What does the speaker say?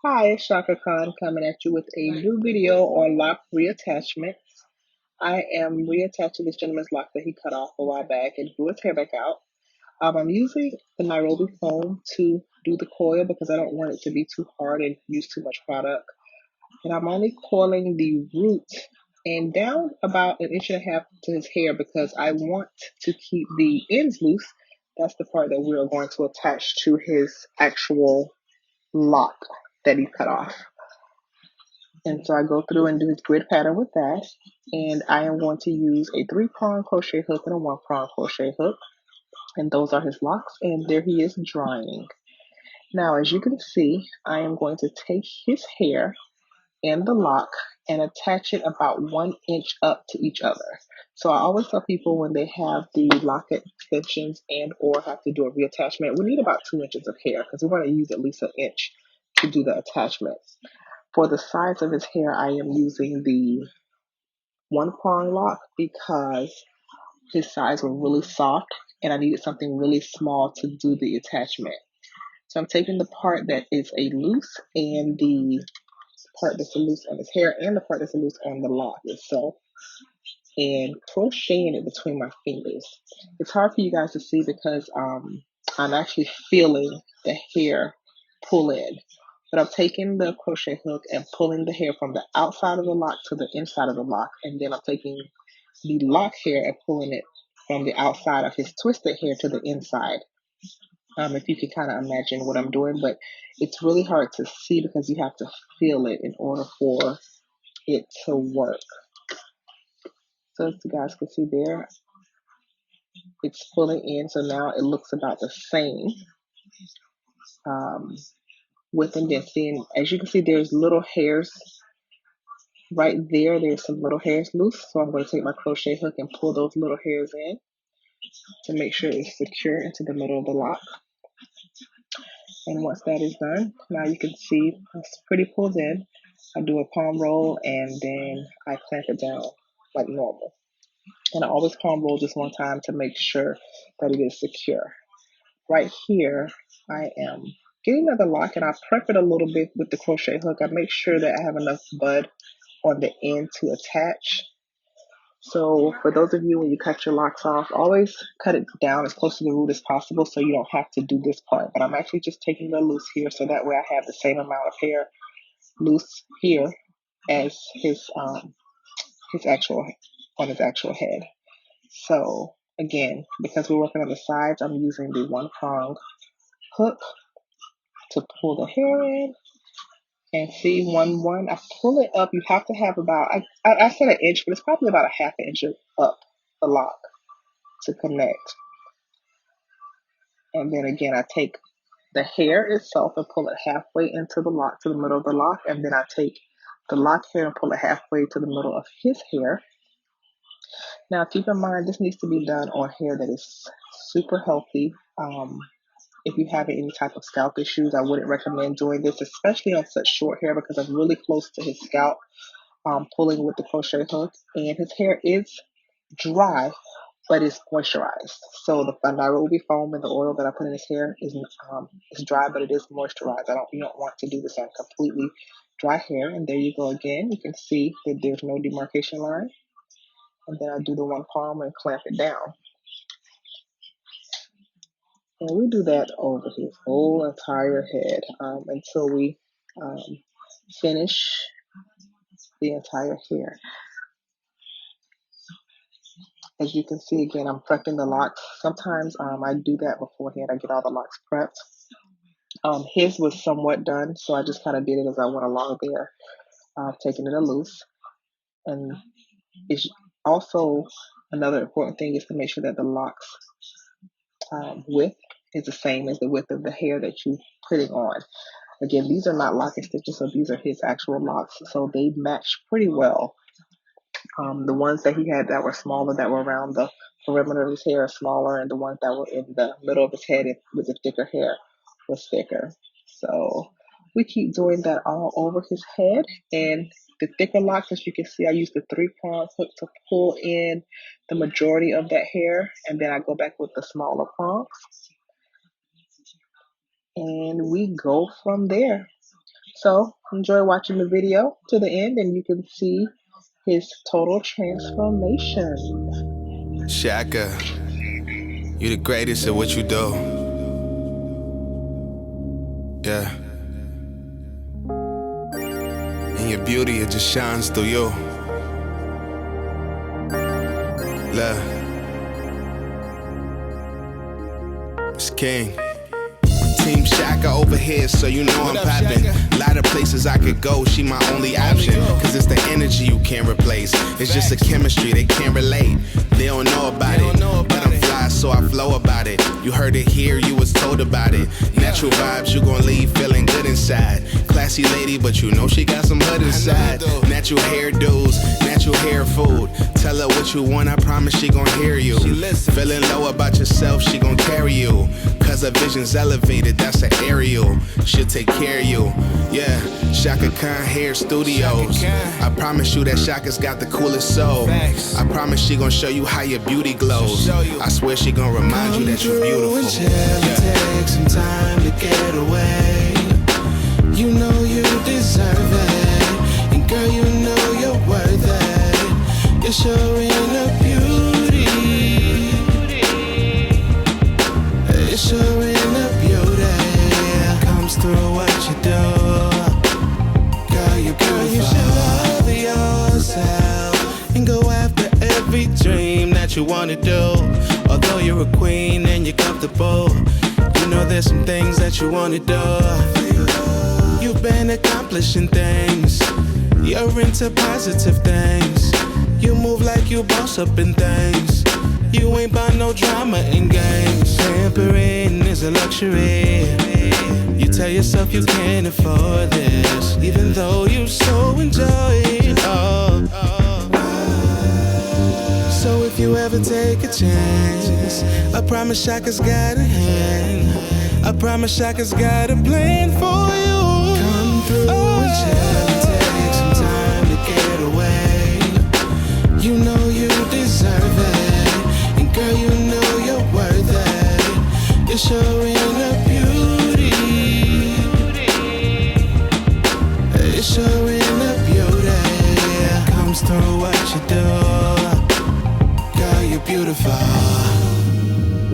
Hi, it's Shakakan coming at you with a new video on lock reattachment. I am reattaching this gentleman's lock that he cut off a while back and grew his hair back out. I'm using the Nairobi foam to do the coil because I don't want it to be too hard and use too much product. And I'm only coiling the root and down about an inch and a half to his hair because I want to keep the ends loose. That's the part that we are going to attach to his actual lock that he cut off. And so I go through and do his grid pattern with that. And I am going to use a 3-prong crochet hook and a 1-prong crochet hook. And those are his locks. And there he is drying. Now, as you can see, I am going to take his hair and the lock and attach it about 1 inch up to each other. So I always tell people when they have the lock extensions and or have to do a reattachment, we need about 2 inches of hair because we're going to use at least an inch to do the attachment. For the size of his hair, I am using the 1-prong lock because his sides were really soft and I needed something really small to do the attachment. So I'm taking the part that is a loose and the part that's a loose on his hair and the part that's a loose on the lock itself and crocheting it between my fingers. It's hard for you guys to see because I'm actually feeling the hair pull in. But I'm taking the crochet hook and pulling the hair from the outside of the lock to the inside of the lock. And then I'm taking the lock hair and pulling it from the outside of his twisted hair to the inside. If you can kind of imagine what I'm doing, but it's really hard to see because you have to feel it in order for it to work. So as you guys can see there, it's pulling in. So now it looks about the same width and density. And as you can see, there's little hairs right there. There's some little hairs loose. So I'm going to take my crochet hook and pull those little hairs in to make sure it's secure into the middle of the lock. And once that is done, now you can see it's pretty pulled in. I do a palm roll and then I clamp it down like normal. And I always palm roll just one time to make sure that it is secure. Right here, I am getting another lock and I prep it a little bit with the crochet hook. I make sure that I have enough bud on the end to attach. So for those of you when you cut your locks off, always cut it down as close to the root as possible so you don't have to do this part. But I'm actually just taking the loose here so that way I have the same amount of hair loose here as his actual on his actual head. So again, because we're working on the sides, I'm using the 1-prong hook to pull the hair in. And see, one, I pull it up. You have to have about, I said an inch, but it's probably about a half an inch up the lock to connect. And then again, I take the hair itself and pull it halfway into the lock, to the middle of the lock. And then I take the lock hair and pull it halfway to the middle of his hair. Now, keep in mind, this needs to be done on hair that is super healthy. If you have any type of scalp issues, I wouldn't recommend doing this, especially on such short hair because I'm really close to his scalp, pulling with the crochet hook. And his hair is dry, but it's moisturized. So the Nairobi foam and the oil that I put in his hair is dry, but it is moisturized. You don't want to do this on completely dry hair. And there you go again. You can see that there's no demarcation line. And then I do the 1 palm and clamp it down. And we do that over his whole entire head until we finish the entire hair. As you can see, again, I'm prepping the locks. Sometimes I do that beforehand. I get all the locks prepped. His was somewhat done, so I just kind of did it as I went along there, taking it a loose. And it's also another important thing is to make sure that the locks width is the same as the width of the hair that you're putting on. Again, these are not lock extensions, so these are his actual locks, so they match pretty well. The ones that he had that were smaller, that were around the perimeter of his hair, are smaller, and the ones that were in the middle of his head with the thicker hair was thicker. So we keep doing that all over his head. And the thicker locks, as you can see, I use the 3-prong hook to pull in the majority of that hair, and then I go back with the smaller prongs. And we go from there. So enjoy watching the video to the end and you can see his total transformation. Shaka, you the greatest at what you do. Yeah. And your beauty, it just shines through you. Love. It's King. Team Shaka over here, so you know I'm poppin'. Lot of places I could go, she my only option. Cause it's the energy you can't replace. It's just a chemistry, they can't relate. They don't know about it, but I'm fly, so I flow about it. You heard it here, you was told about it. Natural vibes, you gon' leave feeling good inside. Classy lady, but you know she got some hood inside. Natural hairdos, natural hair food. Tell her what you want, I promise she gon' hear you. Feeling low about yourself, she gon' carry you. Cause her vision's elevated, that's an aerial. She'll take care of you. Yeah, Shakakan Hair Studios. I promise you that Shaka's got the coolest soul. I promise she gon' show you how your beauty glows. I swear she gon' remind you that you're beautiful. Take some time to get away. You know you deserve it. And girl, you know you're worth it. You're showing a beauty. You're showing a beauty. Comes through what you do. Girl, you should love yourself and go after every dream that you wanna do. Although you're a queen and you're comfortable, you know there's some things that you wanna do. You've been accomplishing things. You're into positive things. You move like you boss up in things. You ain't bout no drama in games. Pampering is a luxury. You tell yourself you can't afford this, even though you so enjoy it. So if you ever take a chance, I promise Shaka's got a hand. I promise Shaka's got a plan for